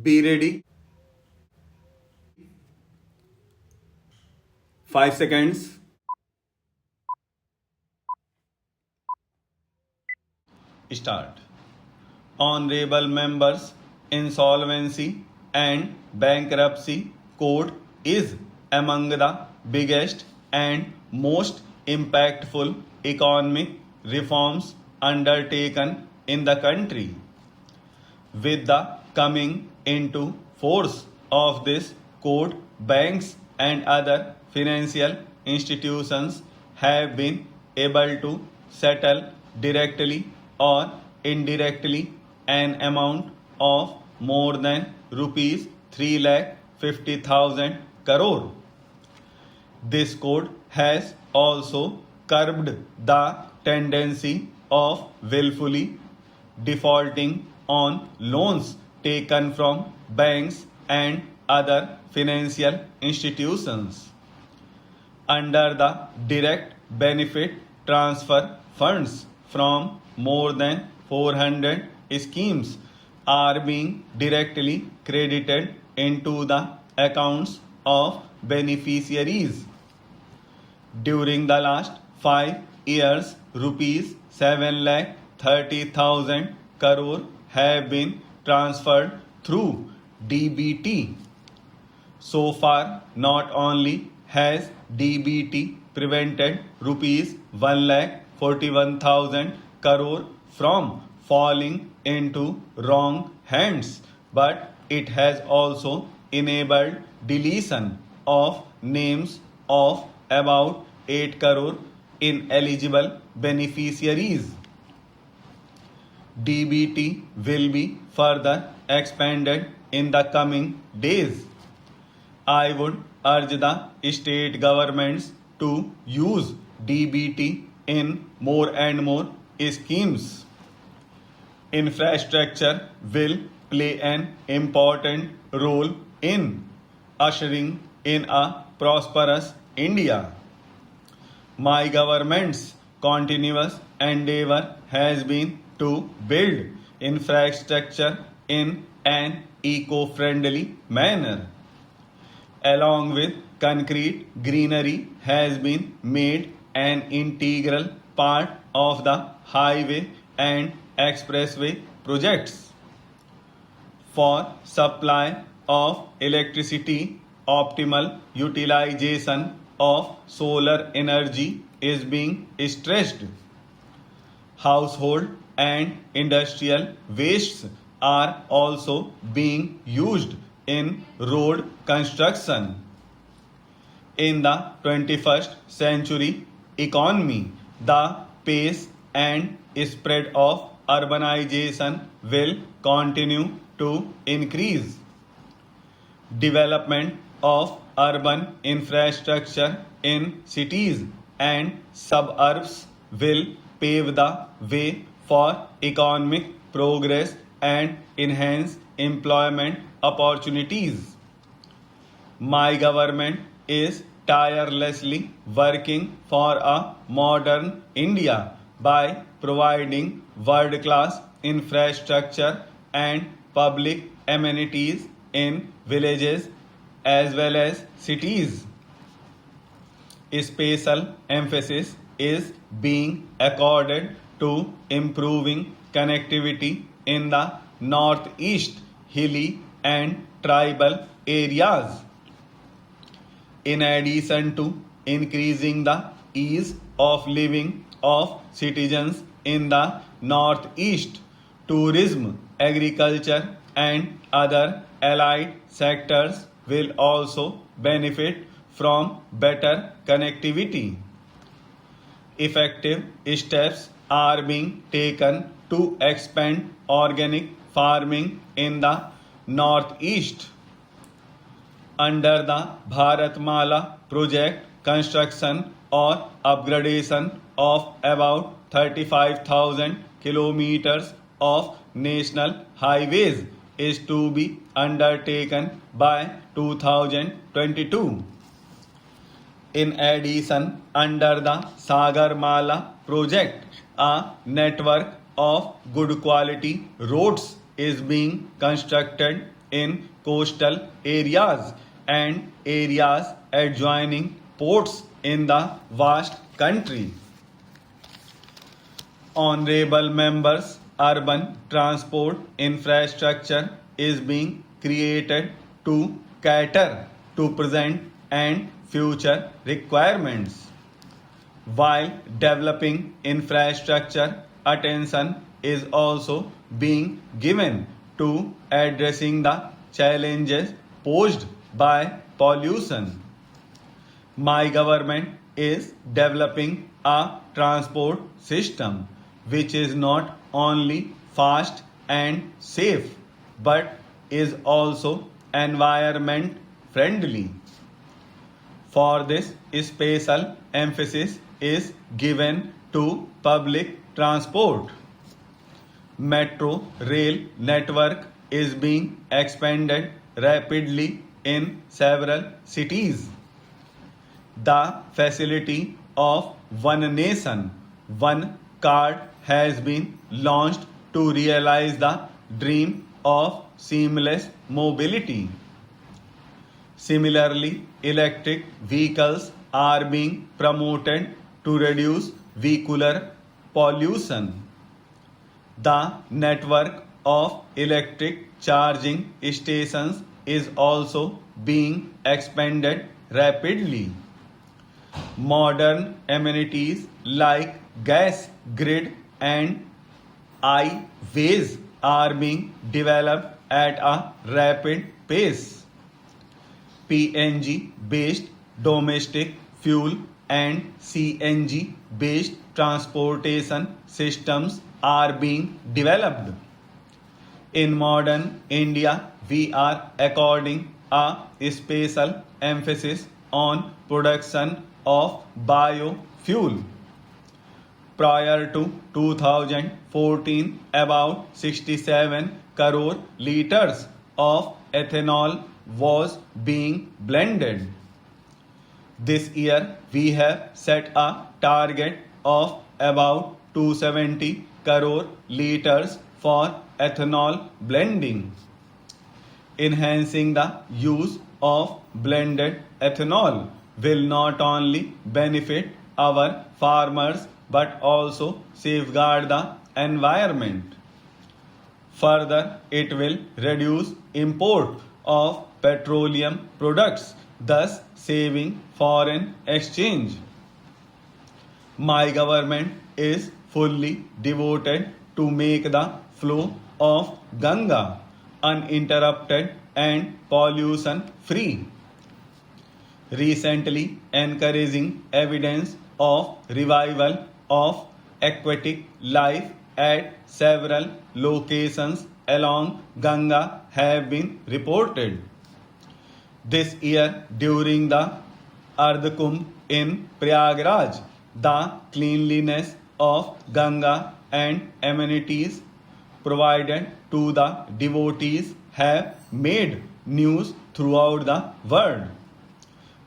Be ready. 5 seconds. Start. Honorable members, insolvency and bankruptcy code is among the biggest and most impactful economic reforms undertaken in the country. With the coming into force of this code, banks and other financial institutions have been able to settle directly or indirectly an amount of more than rupees 3,50,000 crore. This code has also curbed the tendency of willfully defaulting on loans taken from banks and other financial institutions. Under the direct benefit transfer funds from more than 400 schemes are being directly credited into the accounts of beneficiaries. During the last 5 years, rupees 7,30,000 crore have been transferred through DBT. So far, not only has DBT prevented rupees 1,41,000 crore from falling into wrong hands, but it has also enabled deletion of names of about 8 crore ineligible beneficiaries. DBT will be further expanded in the coming days. I would urge the state governments to use DBT in more and more schemes. Infrastructure will play an important role in ushering in a prosperous India. My government's continuous endeavor has been to build infrastructure in an eco-friendly manner. Along with concrete, greenery has been made an integral part of the highway and expressway projects. For supply of electricity, optimal utilization of solar energy is being stressed. Household and industrial wastes are also being used in road construction. In the 21st century economy, the pace and spread of urbanization will continue to increase. Development of urban infrastructure in cities and suburbs will pave the way for economic progress and enhance employment opportunities. My government is tirelessly working for a modern India by providing world-class infrastructure and public amenities in villages as well as cities. Special emphasis is being accorded to improving connectivity in the northeast, hilly and tribal areas. In addition to increasing the ease of living of citizens in the northeast, tourism, agriculture and other allied sectors will also benefit from better connectivity. Effective steps are being taken to expand organic farming in the northeast. Under the Bharatmala project, construction or upgradation of about 35,000 kilometers of national highways is to be undertaken by 2022. In addition, under the Sagarmala project, a network of good quality roads is being constructed in coastal areas and areas adjoining ports in the vast country. Honorable members, urban transport infrastructure is being created to cater to present and future requirements. While developing infrastructure, attention is also being given to addressing the challenges posed by pollution. My government is developing a transport system which is not only fast and safe but is also environment friendly. For this, special emphasis is given to public transport. Metro rail network is being expanded rapidly in several cities. The facility of One Nation, One Card has been launched to realize the dream of seamless mobility. Similarly, electric vehicles are being promoted to reduce vehicular pollution. The network of electric charging stations is also being expanded rapidly. Modern amenities like gas grid and I-ways are being developed at a rapid pace. PNG based domestic fuel and CNG based transportation systems are being developed. In modern India, we are according a special emphasis on production of biofuel. Prior to 2014, about 67 crore liters of ethanol was being blended. This year, we have set a target of about 270 crore liters for ethanol blending. Enhancing the use of blended ethanol will not only benefit our farmers but also safeguard the environment. Further, it will reduce import of petroleum products, thus saving foreign exchange. My government is fully devoted to make the flow of Ganga uninterrupted and pollution free. Recently, encouraging evidence of revival of aquatic life at several locations along Ganga have been reported. This year, during the Ardh Kumbh in Prayagraj, the cleanliness of Ganga and amenities provided to the devotees have made news throughout the world.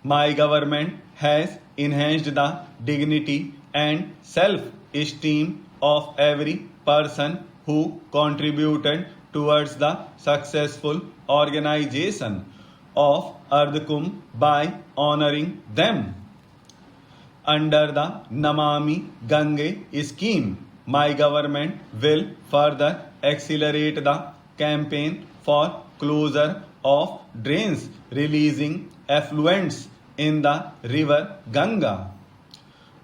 My government has enhanced the dignity and self-esteem of every person who contributed towards the successful organization of Ardh Kumbh by honoring them. Under the Namami Gange scheme, my government will further accelerate the campaign for closure of drains releasing effluents in the river Ganga.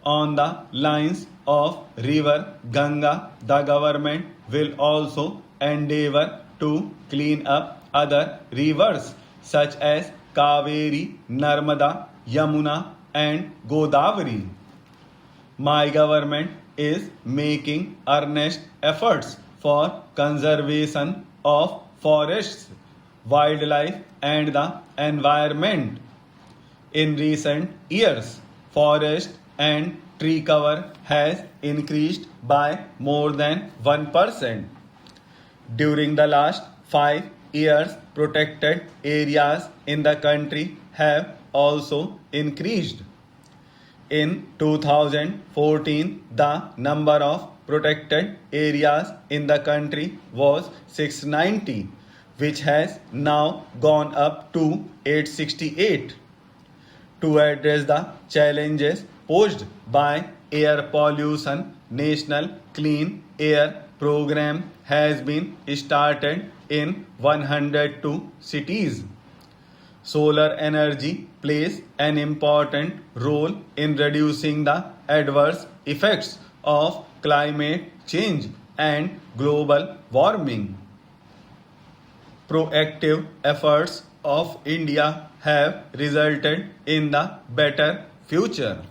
On the lines of river Ganga, the government will also endeavor to clean up other rivers such as Kaveri, Narmada, Yamuna and Godavari. My government is making earnest efforts for conservation of forests, wildlife and the environment. In recent years, forest and tree cover has increased by more than 1%. During the last 5 years, protected areas in the country have also increased. In 2014, the number of protected areas in the country was 690. which has now gone up to 868. To address the challenges posed by air pollution, National Clean Air Program has been started in 102 cities. Solar energy plays an important role in reducing the adverse effects of climate change and global warming. Proactive efforts of India have resulted in the better future.